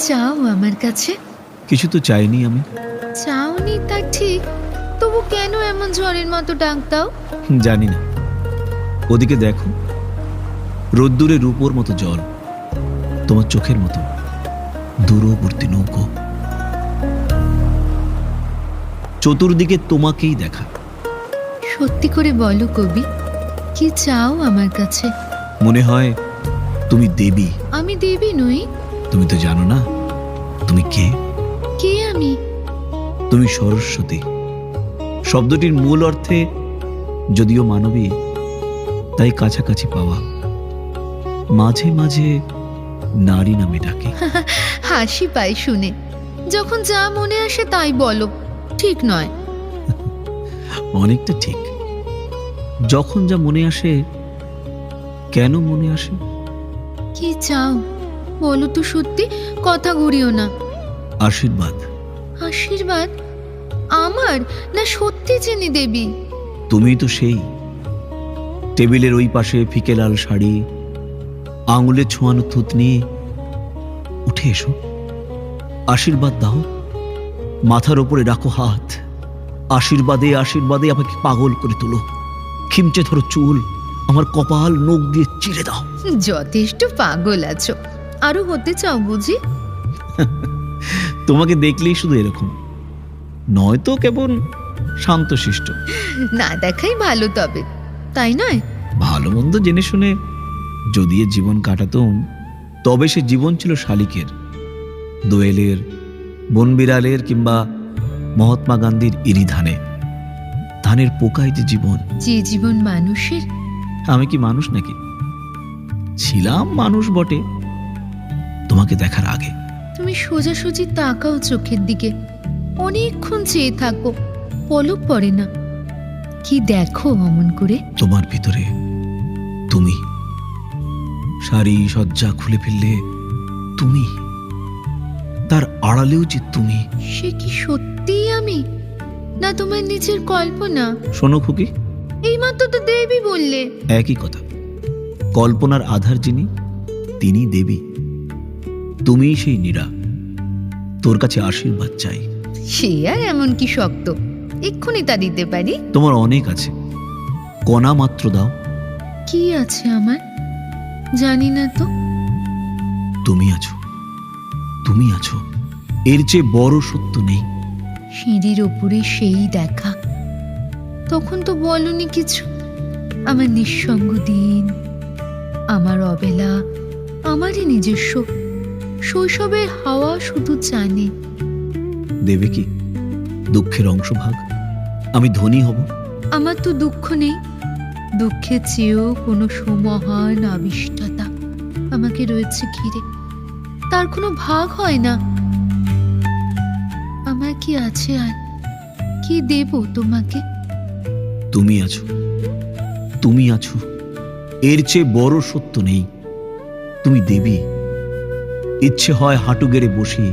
চাও আমার কাছে? কিছু তো চাইনি আমি। চাওনি তা ঠিক, তবু কেন এমন ঝড়ের মতো ডাক দাও? জানি না। ওদিকে দেখো, রোদ্দুরে রূপোর মতো জল, তোমার চোখের মতো দূরবর্তী নৌকো, চতুর্দিকে তোমাকেই দেখা। সত্যি করে বলো কবি, কি চাও আমার কাছে? মনে হয় তুমি দেবী। আমি দেবী নই। তুমি তো জানো না তুমি কে। কে আমি? তুমি সরস্বতী। শব্দটির মূল অর্থে যদিও মানবী, তাই কাছাকাছি পাওয়া, মাঝে মাঝে নারী নামে ডাকে। হাসি পাই শুনে। যখন যা মনে আসে তাই বলো, ঠিক নয়? অনেকটা ঠিক। যখন যা মনে আসে। কেন মনে আসে? কি চাও বলো তো সত্যি, কথা ঘুরিও না। আশীর্বাদ। আশীর্বাদ? আমার না সত্যি চিনি দেবী? তুমি তো সেই। টেবিলের ওই পাশে ফিকে লাল শাড়ি, আঙুলে ছোঁয়ানো থুতনি। উঠে এসো, আশীর্বাদ দাও। মাথার ওপরে রাখো হাত। আশীর্বাদে আশীর্বাদে আমাকে পাগল করে তোলো। খিমচে ধরো চুল, আমার কপাল নখ দিয়ে চিরে দাও। যথেষ্ট পাগল আছো, আরো হতে চাও বুঝি? তোমাকে দেখলেই শুধু এরকম, নয়তো কেবল শান্তশিষ্ট। না দেখাই ভালো, তবে তাই নয়? ভালো মন্দ জেনে শুনে যদি এ জীবন কাটাতাম, তবে সে জীবন ছিল শালিকের, দোয়েলের, বনবিড়ালের কিংবা মহাত্মা গান্ধীর ইরি ধানে। ধানের পোকায় যে জীবন। যে জীবন মানুষের। আমি কি মানুষ নাকি? ছিলাম মানুষ বটে তোমাকে দেখার আগে। তুমি সোজাসুজি তাকাও চোখের দিকে, অনেকক্ষণ চেয়ে থাকো, পলক পড়ে না। কি দেখো অমন করে? তোমার ভিতরে তুমি। শাড়ি সজ্জা খুলে ফেললে তুমি, তার আড়ালেও যে তুমি। সে কি সত্যিই আমি, না তোমার নিজের কল্পনা? শোনো খুকি, এইমাত্র তো দেবী বললে। একই কথা। কল্পনার আধার যিনি, তিনি দেবী। তুমি সেই নীরা। তোর কাছে আশীর্বাদ চাই। সে আর এমন কি শক্ত, এক্ষুনি তা দিতে পারি। তোমার অনেক আছে, কণা মাত্র দাও। কি আছে আমার? জানি না তো। তুমি আছো, তুমি আছো, এর চেয়ে বড় সত্য নেই। সিঁড়ির ওপরে সেই দেখা, তখন তো বলনি কিছু। আমার নিঃসঙ্গ দিন, আমার অবেলা, আমারই নিজস্ব শৈশবের হাওয়া শুধু জানে। দেবে কি দুঃখের অংশভাগ? আমি ধনী হব। আমার তো দুঃখ নেই, দুঃখের চেয়েও কোনো সুমহান আবিষ্টতা আমাকে রয়েছে ঘিরে, তার কোনো ভাগ হয় না। আমার কি আছে আর কি দেব তোমাকে? তুমি আছো, তুমি আছো, এর চেয়ে বড় সত্য নেই। তুমি দেবী। ইচ্ছে হয় হাঁটু গেড়ে বসি,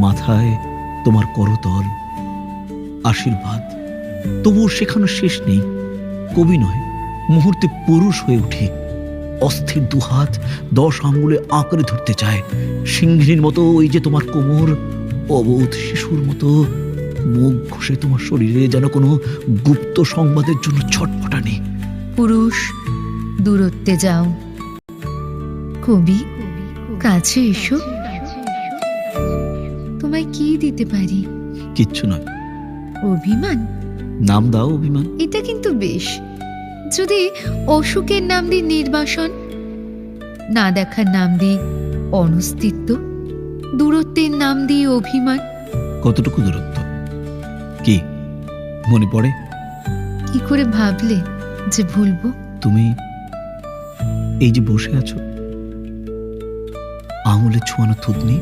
মাথায় তোমার করতল। আশীর্বাদ তবুও শেখানো শেষ নেই। কবি নয়, মুহূর্তে পুরুষ হয়ে উঠে। অস্থির দুহাত 10 আঙ্গুলে আঁকড়ে ধরতে চায়। সিংহীর মতো ওই যে তোমার কোমর, অবোধ শিশুর মতো মুখ ঘষে তোমার শরীরে যেন কোনো গুপ্ত সংবাদের জন্য ছটফটানি। পুরুষ, দূরত্বে যাও। কবি, কাছে এসো। তোমায় কি দিতে পারি? কিচ্ছু নয়। অভিমান? নাম দাও অভিমান। এটা কিন্তু বেশ। যদি অসুখের নাম দিই নির্বাসন, না দেখার নাম দিই অনস্তিত্ব, দূরত্বের নাম দিই অভিমান। কতটুকু দূরত্ব? কি মনে পড়ে? কি করে ভাবলে যে ভুলবো? তুমি এই যে বসে আছো, আঙুলে ছোঁয়ানো থুতনি,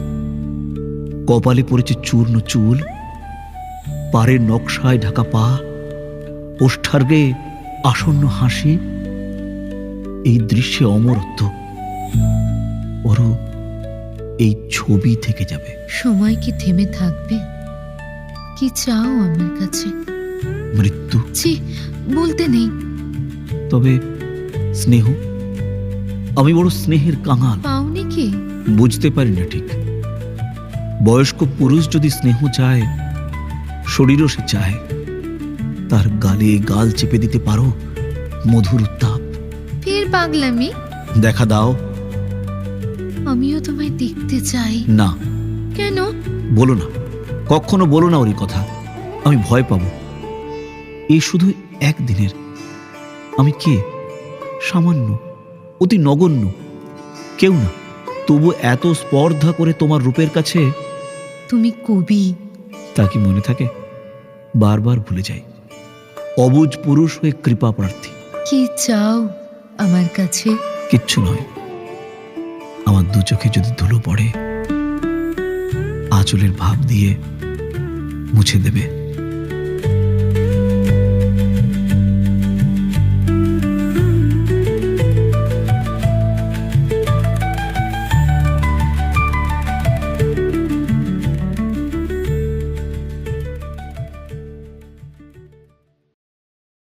কপালে পড়েছে চূর্ণ চুল, পাড়ের নকশায় ঢাকা পা, ওষ্ঠার্গে আসন্ন হাসি। এই দৃশ্যে অমরত্ব। ওরও এই ছবি থেকে যাবে। সময় কি থেমে থাকবে? কি চাও আমার কাছে? মৃত্যু। ছি, বলতে নেই। তবে স্নেহ। আমি বড় স্নেহের কাঙাল। পাওনি কি? বুঝতে পারি না ঠিক। বয়স্ক পুরুষ যদি স্নেহ চায়, শরীরও সে চায়। তার গালে গাল চেপে দিতে পারো মধুর উত্তাপ। ফের পাগলামি? দেখা দাও। আমিও তোমায় দেখতে চাই। না। কেন? বলো না, কখনো বলো না ওরই কথা। আমি ভয় পাবো। এই শুধু একদিনের। আমি কে? সামান্য, অতি নগণ্য, কেউ না। তবু এত স্পর্ধা করে তোমার রূপের কাছে। তুমি কবি। তা কি মনে থাকে? বারবার ভুলে যাই। অবুঝ পুরুষ হয়ে কৃপা প্রার্থী। কি চাও আমার কাছে? কিচ্ছু নয়। আমার দু চোখে যদি ধুলো পড়ে, আঁচলের ভাব দিয়ে মুছে দেবে।